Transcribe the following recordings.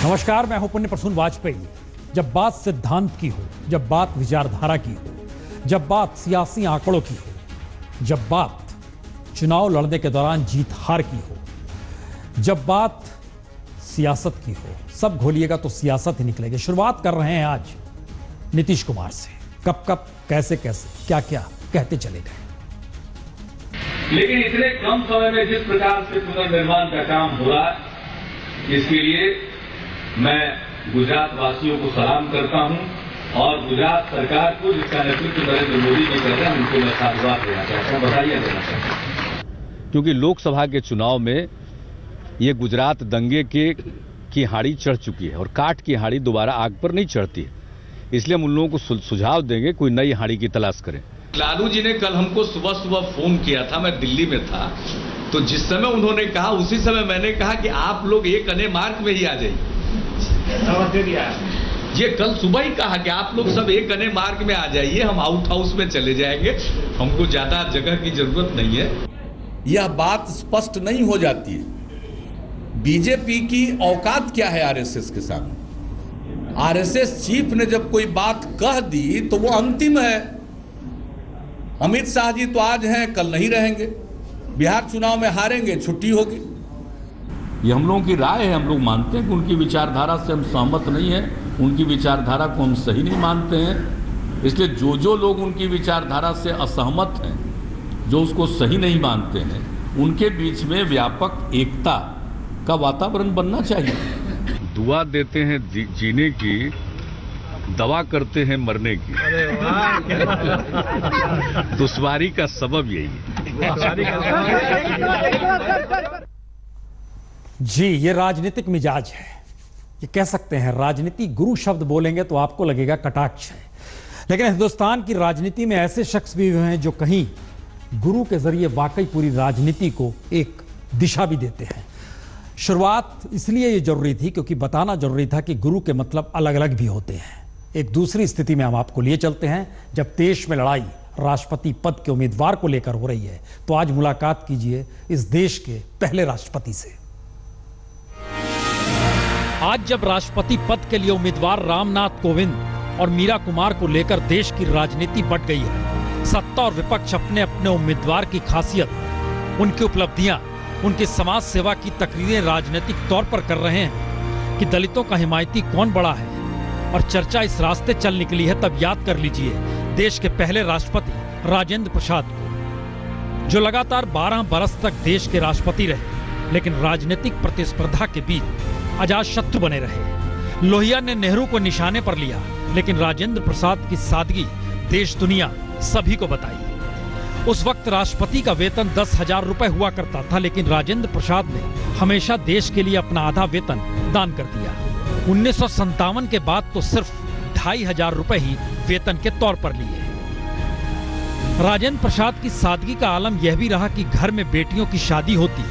नमस्कार, मैं हूं पुण्य प्रसून वाजपेयी। जब बात सिद्धांत की हो, जब बात विचारधारा की हो, जब बात सियासी आंकड़ों की हो, जब बात चुनाव लड़ने के दौरान जीत हार की हो, जब बात सियासत की हो, सब घोलिएगा तो सियासत ही निकलेगी। शुरुआत कर रहे हैं आज नीतीश कुमार से। कब कब कैसे कैसे क्या क्या कहते चले गए, लेकिन इतने कम समय में जिस प्रकार से पुनर्निर्माण का काम हो रहा है, इसके लिए मैं गुजरात वासियों को सलाम करता हूं और गुजरात सरकार को, जिसका नेतृत्व नरेंद्र मोदी जी कर रहे हैं, उनको मैं साधुवाद देना चाहता हूं, बधाई देना चाहता हूं। क्योंकि लोकसभा के चुनाव में ये गुजरात दंगे की हाड़ी चढ़ चुकी है और काट की हाड़ी दोबारा आग पर नहीं चढ़ती है। इसलिए हम उन लोगों को सुझाव देंगे कोई नई हाड़ी की तलाश करें। लालू जी ने कल हमको सुबह सुबह फोन किया था, मैं दिल्ली में था, तो जिस समय उन्होंने कहा उसी समय मैंने कहा कि आप लोग एक अने मार्ग में ही आ जाइए। ये कल सुबह ही कहा कि आप लोग सब एक अने मार्ग में आ जाइए, हम आउट हाउस में चले जाएंगे, हमको ज्यादा जगह की जरूरत नहीं है। यह बात स्पष्ट नहीं हो जाती है। बीजेपी की औकात क्या है आरएसएस के सामने? आरएसएस चीफ ने जब कोई बात कह दी तो वो अंतिम है। अमित शाह जी तो आज हैं, कल नहीं रहेंगे। बिहार चुनाव में हारेंगे, छुट्टी होगी। ये हम लोगों की राय है। हम लोग मानते हैं कि उनकी विचारधारा से हम सहमत नहीं हैं, उनकी विचारधारा को हम सही नहीं मानते हैं। इसलिए जो लोग उनकी विचारधारा से असहमत हैं, जो उसको सही नहीं मानते हैं, उनके बीच में व्यापक एकता का वातावरण बनना चाहिए। दुआ देते हैं जीने की, दवा करते हैं मरने की। दुश्वारी का सबब यही है। जी, ये राजनीतिक मिजाज है। ये कह सकते हैं राजनीति गुरु शब्द बोलेंगे तो आपको लगेगा कटाक्ष है, लेकिन हिंदुस्तान की राजनीति में ऐसे शख्स भी हुए हैं जो कहीं गुरु के जरिए वाकई पूरी राजनीति को एक दिशा भी देते हैं। शुरुआत इसलिए ये जरूरी थी क्योंकि बताना जरूरी था कि गुरु के मतलब अलग अलग भी होते हैं। एक दूसरी स्थिति में हम आपको लिए चलते हैं जब देश में लड़ाई राष्ट्रपति पद के उम्मीदवार को लेकर हो रही है। तो आज मुलाकात कीजिए इस देश के पहले राष्ट्रपति से। आज जब राष्ट्रपति पद के लिए उम्मीदवार रामनाथ कोविंद और मीरा कुमार को लेकर देश की राजनीति बंट गई है, सत्ता और विपक्ष अपने अपने उम्मीदवार की खासियत, उनकी उपलब्धियां, उनकी समाज सेवा की तकरीरें राजनीतिक तौर पर कर रहे हैं कि दलितों का हिमायती कौन बड़ा है, और चर्चा इस रास्ते चल निकली है, तब याद कर लीजिए देश के पहले राष्ट्रपति राजेंद्र प्रसाद को, जो लगातार 12 बरस तक देश के राष्ट्रपति रहे, लेकिन राजनीतिक प्रतिस्पर्धा के बीच अजात शत्रु बने रहे। लोहिया ने नेहरू को निशाने पर लिया, लेकिन राजेंद्र प्रसाद की सादगी देश दुनिया सभी को बताई। उस वक्त राष्ट्रपति का वेतन 10,000 रुपए हुआ करता था, लेकिन राजेंद्र प्रसाद ने हमेशा देश के लिए अपना आधा वेतन दान कर दिया। 1957 के बाद तो सिर्फ 2,500 रुपए ही वेतन के तौर पर लिए। राजेंद्र प्रसाद की सादगी का आलम यह भी रहा कि घर में बेटियों की शादी होती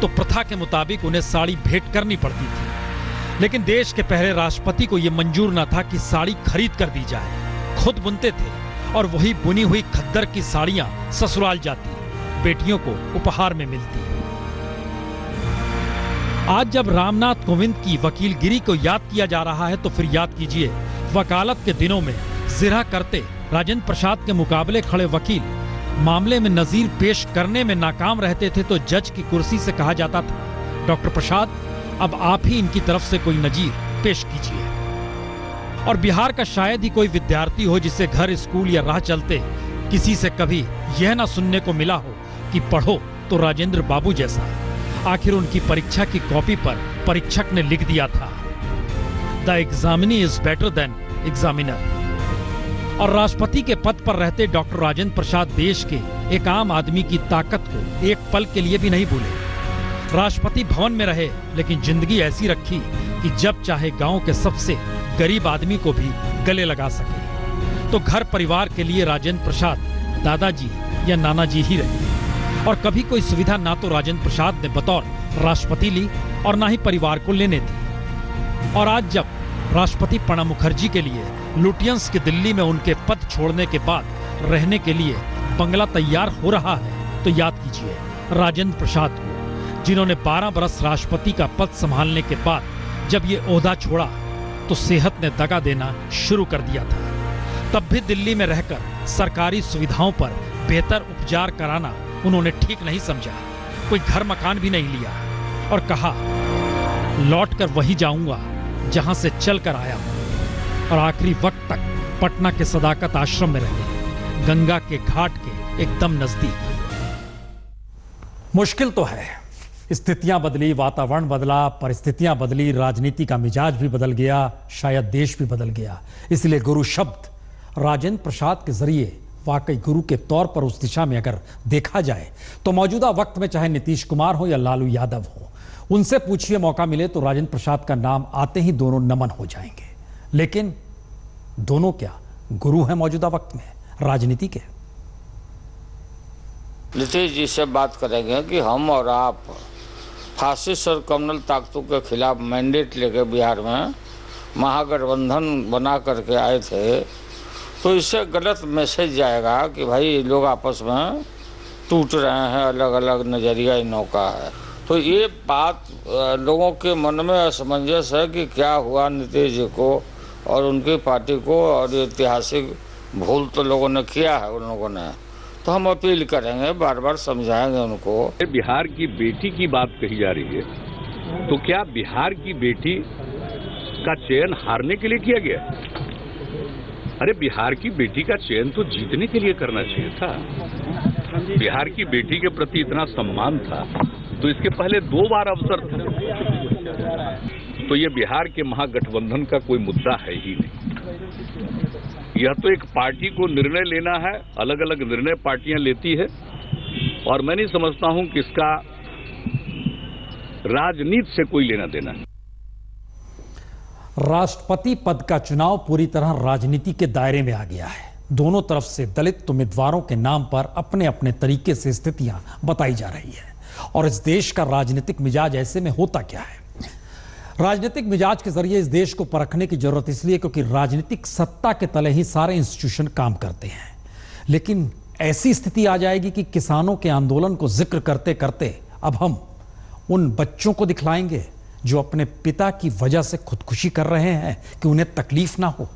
तो प्रथा के मुताबिक उन्हें साड़ी भेंट करनी पड़ती थी, लेकिन देश के पहले राष्ट्रपति को यह मंजूर न था कि साड़ी खरीद कर दी जाए। खुद बुनते थे और वही बुनी हुई खद्दर की साड़ियां ससुराल जाती, बेटियों को उपहार में मिलती। आज जब रामनाथ कोविंद की वकीलगिरी को याद किया जा रहा है तो फिर याद कीजिए वकालत के दिनों में जिरह करते राजेंद्र प्रसाद के मुकाबले खड़े वकील मामले में नजीर पेश करने में नाकाम रहते थे तो जज की कुर्सी से कहा जाता था, डॉक्टर प्रसाद अब आप ही इनकी तरफ से कोई नजीर पेश कीजिए। और बिहार का शायद ही कोई विद्यार्थी हो जिसे घर, स्कूल या राह चलते किसी से कभी यह ना सुनने को मिला हो कि पढ़ो तो राजेंद्र बाबू जैसा। आखिर उनकी परीक्षा की कॉपी पर परीक्षक ने लिख दिया था, the examinee is better than examiner. और राष्ट्रपति के पद पर रहते डॉक्टर राजेंद्र प्रसाद देश के एक आम आदमी की ताकत को एक पल के लिए भी नहीं भूले। राष्ट्रपति भवन में रहे, लेकिन जिंदगी ऐसी रखी कि जब चाहे गांव के सबसे गरीब आदमी को भी गले लगा सके। तो घर परिवार के लिए राजेंद्र प्रसाद दादाजी या नाना जी ही रहे, और कभी कोई सुविधा ना तो राजेंद्र प्रसाद ने बतौर राष्ट्रपति ली और ना ही परिवार को लेने दी। और आज जब राष्ट्रपति प्रणब मुखर्जी के लिए लुटियंस की दिल्ली में उनके पद छोड़ने के बाद रहने के लिए बंगला तैयार हो रहा है, तो याद कीजिए राजेंद्र प्रसाद को, जिन्होंने 12 बरस राष्ट्रपति का पद संभालने के बाद जब ये ओहदा छोड़ा तो सेहत ने दगा देना शुरू कर दिया था। तब भी दिल्ली में रहकर सरकारी सुविधाओं पर बेहतर उपचार कराना उन्होंने ठीक नहीं समझा। कोई घर मकान भी नहीं लिया और कहा लौट कर वही जाऊंगा जहां से चल कर आया हूं। और आखिरी वक्त तक पटना के सदाकत आश्रम में रहे, गंगा के घाट के एकदम नजदीक। मुश्किल तो है, स्थितियां बदली, वातावरण बदला, परिस्थितियां बदली, राजनीति का मिजाज भी बदल गया, शायद देश भी बदल गया। इसलिए गुरु शब्द राजेंद्र प्रसाद के जरिए वाकई गुरु के तौर पर उस दिशा में अगर देखा जाए तो मौजूदा वक्त में चाहे नीतीश कुमार हो या लालू यादव हो, उनसे पूछिए मौका मिले तो राजेंद्र प्रसाद का नाम आते ही दोनों नमन हो जाएंगे। लेकिन दोनों क्या गुरु हैं मौजूदा वक्त में राजनीति के? नीतीश जी से बात करेंगे कि हम और आप फासिस्ट और कम्युनल ताकतों के खिलाफ मैंडेट लेकर बिहार में महागठबंधन बना करके आए थे, तो इससे गलत मैसेज जाएगा कि भाई लोग आपस में टूट रहे हैं, अलग अलग नज़रिया इनों का है। तो ये बात लोगों के मन में असमंजस है कि क्या हुआ नीतीश जी को और उनकी पार्टी को, और ऐतिहासिक भूल तो लोगों ने किया है उन लोगों ने। तो हम अपील करेंगे, बार बार समझाएंगे उनको। बिहार की बेटी की बात कही जा रही है, तो क्या बिहार की बेटी का चयन हारने के लिए किया गया? अरे बिहार की बेटी का चयन तो जीतने के लिए करना चाहिए था। बिहार की बेटी के प्रति इतना सम्मान था तो इसके पहले 2 बार अवसर था। तो ये बिहार के महागठबंधन का कोई मुद्दा है ही नहीं। यह तो एक पार्टी को निर्णय लेना है, अलग अलग निर्णय पार्टियां लेती है, और मैं नहीं समझता हूं कि इसका राजनीति से कोई लेना देना है। राष्ट्रपति पद का चुनाव पूरी तरह राजनीति के दायरे में आ गया है। दोनों तरफ से दलित उम्मीदवारों के नाम पर अपने अपने तरीके से स्थितियां बताई जा रही है। और इस देश का राजनीतिक मिजाज ऐसे में होता क्या है? राजनीतिक मिजाज के जरिए इस देश को परखने की जरूरत इसलिए क्योंकि राजनीतिक सत्ता के तले ही सारे इंस्टीट्यूशन काम करते हैं। लेकिन ऐसी स्थिति आ जाएगी कि किसानों के आंदोलन को जिक्र करते करते अब हम उन बच्चों को दिखलाएंगे जो अपने पिता की वजह से खुदकुशी कर रहे हैं कि उन्हें तकलीफ ना हो।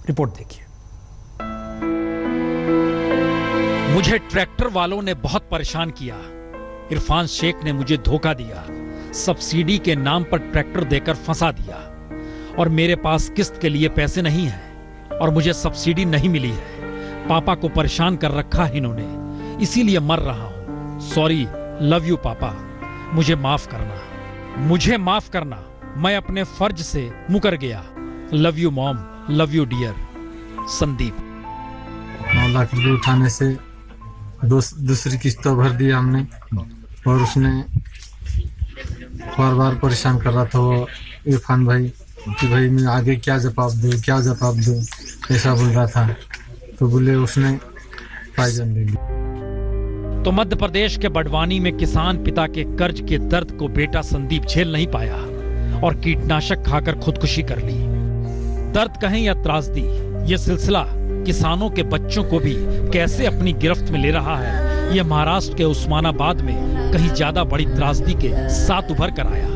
रिपोर्ट देखिए। मुझे ट्रैक्टर वालों ने बहुत परेशान किया। इरफान शेख ने मुझे धोखा दिया, सब्सिडी के नाम पर ट्रैक्टर देकर फंसा दिया, और मेरे पास किस्त के लिए पैसे नहीं हैं और मुझे सब्सिडी नहीं मिली है। पापा को परेशान कर रखा है इन्होंने, इसीलिए मर रहा हूं। सॉरी, लव यू पापा, मुझे माफ करना, मुझे माफ करना, मैं अपने फर्ज से मुकर गया। Love you mom, love you dear. Sandeep. 9 lakh रुपए उठाने से दूसरी किस्त तो भर दिया हमने, और उसने बार बार परेशान कर रहा था वो इरफान भाई कि भाई मैं आगे क्या जवाब दूं, ऐसा बोल रहा था। तो बोले उसने पायजन ले ली। तो मध्य प्रदेश के बड़वानी में किसान पिता के कर्ज के दर्द को बेटा संदीप झेल नहीं पाया और कीटनाशक खाकर खुदकुशी कर ली। दर्द कहें या त्रासदी, ये सिलसिला किसानों के बच्चों को भी कैसे अपनी गिरफ्त में ले रहा है, ये महाराष्ट्र के उस्मानाबाद में कहीं ज्यादा बड़ी त्रासदी के साथ उभर कर आया।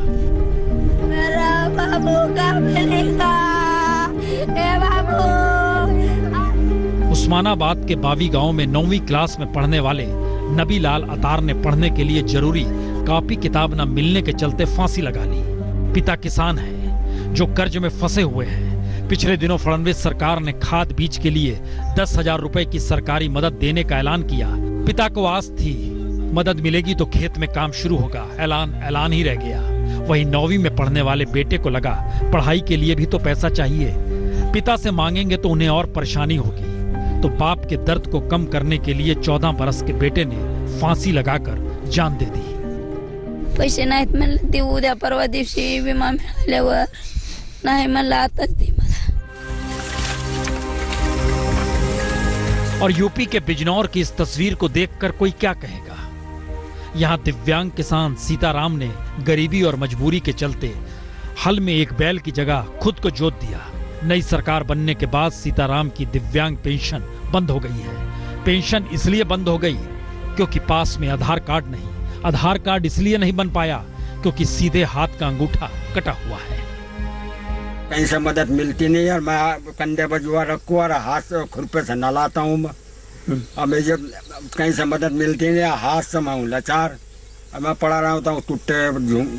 मेरा बाबू का मिलेगा, ए बाबू। उस्मानाबाद के बावी गांव में 9वीं क्लास में पढ़ने वाले नबी लाल अतार ने पढ़ने के लिए जरूरी कॉपी किताब न मिलने के चलते फांसी लगा ली। पिता किसान हैं जो कर्ज में फंसे हुए हैं। पिछले दिनों फडणवीस सरकार ने खाद बीज के लिए 10,000 रुपए की सरकारी मदद देने का ऐलान किया। पिता को आस थी मदद मिलेगी तो खेत में काम शुरू होगा। ऐलान ही रह गया। वहीं 9वीं में पढ़ने वाले बेटे को लगा पढ़ाई के लिए भी तो पैसा चाहिए, पिता से मांगेंगे तो उन्हें और परेशानी होगी। तो बाप के दर्द को कम करने के लिए 14 बरस के बेटे ने फांसी लगाकर जान दे दी। पैसे नाहीत म्हणले ते उद्या परवा दिवशी विमा मिळाल्यावर नाही म्हणलं आताच दे मला। और यूपी के बिजनौर की इस तस्वीर को देखकर कोई क्या कहेगा। यहाँ दिव्यांग किसान सीताराम ने गरीबी और मजबूरी के चलते हल में एक बैल की जगह खुद को जोत दिया। नई सरकार बनने के बाद सीताराम की दिव्यांग पेंशन बंद हो गई है। पेंशन इसलिए बंद हो गई क्योंकि पास में आधार कार्ड नहीं। आधार कार्ड इसलिए नहीं बन पाया क्योंकि सीधे हाथ का अंगूठा कटा हुआ है। कहीं से मदद मिलती नहीं है। मैं कंधे पर जुआ रखूँ और हाथ से खुरपे से नलाता हूँ मैं। अब मुझे कहीं से मदद मिलती नहीं है, हाथ से मैं हूँ लाचार। अब मैं पड़ा रहा हूँ टूटे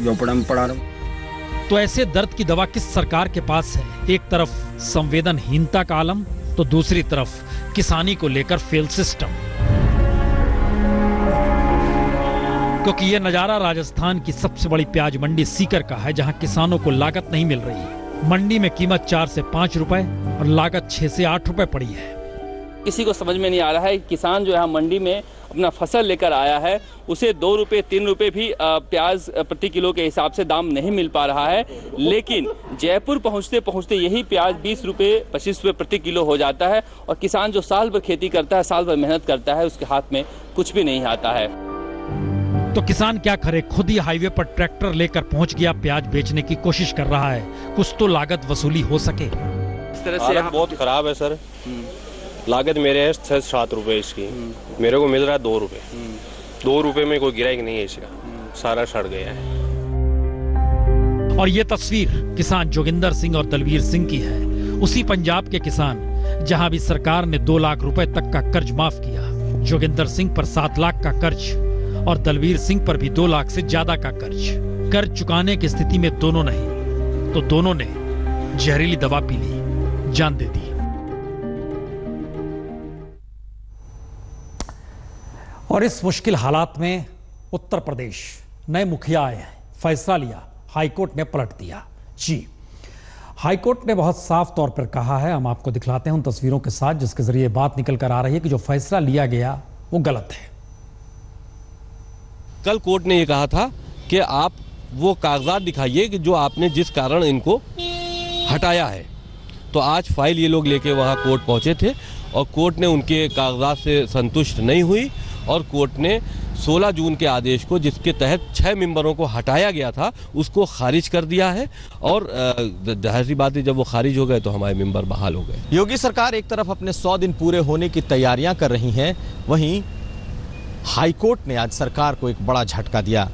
झोपड़े में पड़ा रहा हूँ। तो ऐसे दर्द की दवा किस सरकार के पास है? एक तरफ संवेदनहीनता का आलम तो दूसरी तरफ किसानी को लेकर फेल सिस्टम। क्योंकि ये नजारा राजस्थान की सबसे बड़ी प्याज मंडी सीकर का है, जहां किसानों को लागत नहीं मिल रही। मंडी में कीमत 4 से 5 रुपए और लागत 6 से 8 रुपए पड़ी है। किसी को समझ में नहीं आ रहा है किसान जो है मंडी में अपना फसल लेकर आया है, उसे 2 रुपए 3 रुपए भी प्याज प्रति किलो के हिसाब से दाम नहीं मिल पा रहा है। लेकिन जयपुर पहुंचते पहुंचते यही प्याज 20 रुपए 25 रुपए प्रति किलो हो जाता है और किसान जो साल भर खेती करता है, साल भर मेहनत करता है, उसके हाथ में कुछ भी नहीं आता है। तो किसान क्या करे? खुद ही हाईवे पर ट्रैक्टर लेकर पहुंच गया, प्याज बेचने की कोशिश कर रहा है, कुछ तो लागत वसूली हो सके। इस तरह से बहुत खराब है सर। लागत मेरे है 6-7 रुपए इसकी, मेरे को मिल रहा है 2 रुपए। 2 रुपए में कोई गिराई नहीं है इसका, सारा सड़ गया है। और ये तस्वीर किसान जोगिंदर सिंह और दलवीर सिंह की है, उसी पंजाब के किसान जहां भी सरकार ने 2 लाख रुपए तक का कर्ज माफ किया। जोगिंदर सिंह पर 7 लाख का कर्ज और दलवीर सिंह पर भी 2 लाख से ज्यादा का कर्ज चुकाने की स्थिति में दोनों नहीं तो दोनों ने जहरीली दवा पी ली, जान दे दी। और इस मुश्किल हालात में उत्तर प्रदेश नए मुखिया आए हैं, फैसला लिया, हाईकोर्ट ने पलट दिया। जी, हाईकोर्ट ने बहुत साफ तौर पर कहा है, हम आपको दिखलाते हैं उन तस्वीरों के साथ जिसके जरिए बात निकल कर आ रही है कि जो फैसला लिया गया वो गलत है। कल कोर्ट ने ये कहा था कि आप वो कागजात दिखाइए कि जो आपने जिस कारण इनको हटाया है। तो आज फाइल ये लोग लेके वहाँ कोर्ट पहुँचे थे और कोर्ट ने उनके कागजात से संतुष्ट नहीं हुई और कोर्ट ने 16 जून के आदेश को, जिसके तहत 6 मेंबरों को हटाया गया था, उसको खारिज कर दिया है। और जाहिर सी बात है, जब वो खारिज हो गए तो हमारे मेंबर बहाल हो गए। योगी सरकार एक तरफ अपने 100 दिन पूरे होने की तैयारियां कर रही हैं, वहीं हाईकोर्ट ने आज सरकार को एक बड़ा झटका दिया।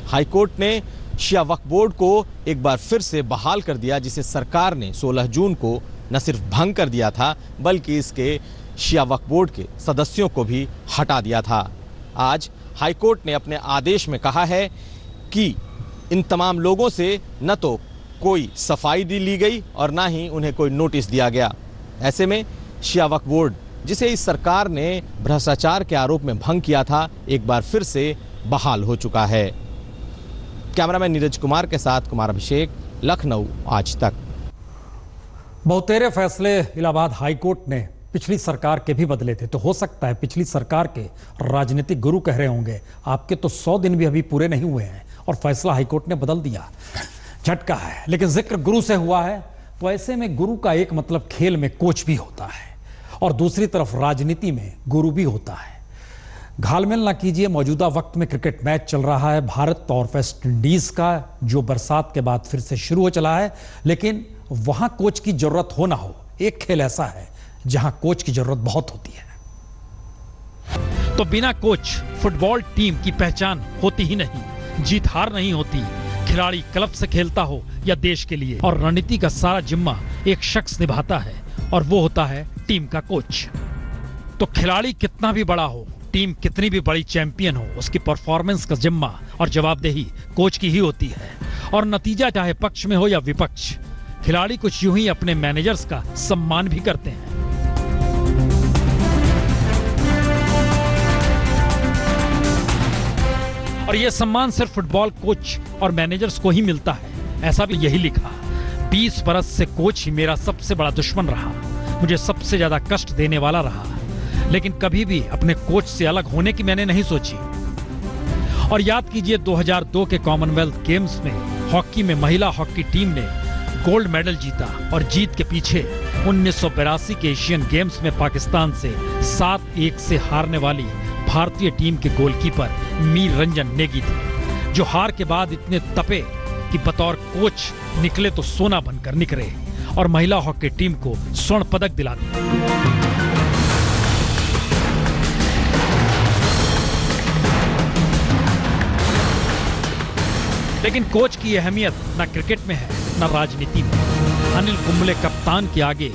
हाईकोर्ट ने शिया वक्फ बोर्ड को एक बार फिर से बहाल कर दिया, जिसे सरकार ने 16 जून को न सिर्फ भंग कर दिया था बल्कि इसके शिया वक्फ बोर्ड के सदस्यों को भी हटा दिया था। आज हाईकोर्ट ने अपने आदेश में कहा है कि इन तमाम लोगों से न तो कोई सफाई ली गई और ना ही उन्हें कोई नोटिस दिया गया। ऐसे में शिया वक्फ बोर्ड, जिसे इस सरकार ने भ्रष्टाचार के आरोप में भंग किया था, एक बार फिर से बहाल हो चुका है। कैमरामैन नीरज कुमार के साथ कुमार अभिषेक, लखनऊ आज तक। बहुतेरे फैसले इलाहाबाद हाईकोर्ट ने पिछली सरकार के भी बदले थे, तो हो सकता है पिछली सरकार के राजनीतिक गुरु कह रहे होंगे आपके तो 100 दिन भी अभी पूरे नहीं हुए हैं और फैसला हाईकोर्ट ने बदल दिया। झटका है, लेकिन जिक्र गुरु से हुआ है तो ऐसे में गुरु का एक मतलब खेल में कोच भी होता है और दूसरी तरफ राजनीति में गुरु भी होता है। घालमेल ना कीजिए, मौजूदा वक्त में क्रिकेट मैच चल रहा है भारत और वेस्ट इंडीज का, जो बरसात के बाद फिर से शुरू हो चला है, लेकिन वहां कोच की जरूरत हो ना हो, एक खेल ऐसा है जहां कोच की जरूरत बहुत होती है। तो बिना कोच फुटबॉल टीम की पहचान होती ही नहीं, जीत हार नहीं होती, खिलाड़ी क्लब से खेलता हो या देश के लिए, और रणनीति का सारा जिम्मा एक शख्स निभाता है और वो होता है टीम का कोच। तो खिलाड़ी कितना भी बड़ा हो, टीम कितनी भी बड़ी चैंपियन हो, उसकी परफॉर्मेंस का जिम्मा और जवाबदेही कोच की ही होती है। और नतीजा चाहे पक्ष में हो या विपक्ष, खिलाड़ी कुछ यूं ही अपने मैनेजर्स का सम्मान भी करते हैं। और यह सम्मान सिर्फ फुटबॉल कोच और मैनेजर्स को ही मिलता है, ऐसा भी यही लिखा। 20 बरस से कोच ही मेरा सबसे बड़ा दुश्मन रहा, मुझे सबसे ज्यादा कष्ट देने वाला रहा, लेकिन कभी भी अपने कोच से अलग होने की मैंने नहीं सोची। और याद कीजिए 2002 के कॉमनवेल्थ गेम्स में हॉकी में महिला हॉकी टीम ने गोल्ड मेडल जीता और जीत के पीछे 1982 के एशियन गेम्स में पाकिस्तान से 7-1 से हारने वाली भारतीय टीम के गोलकीपर मीर रंजन नेगी थे, जो हार के बाद इतने तपे कि बतौर कोच निकले तो सोना बनकर निकले और महिला हॉकी टीम को स्वर्ण पदक दिला दिया। लेकिन कोच की अहमियत न क्रिकेट में है न राजनीति में। अनिल कुंबले कप्तान के आगे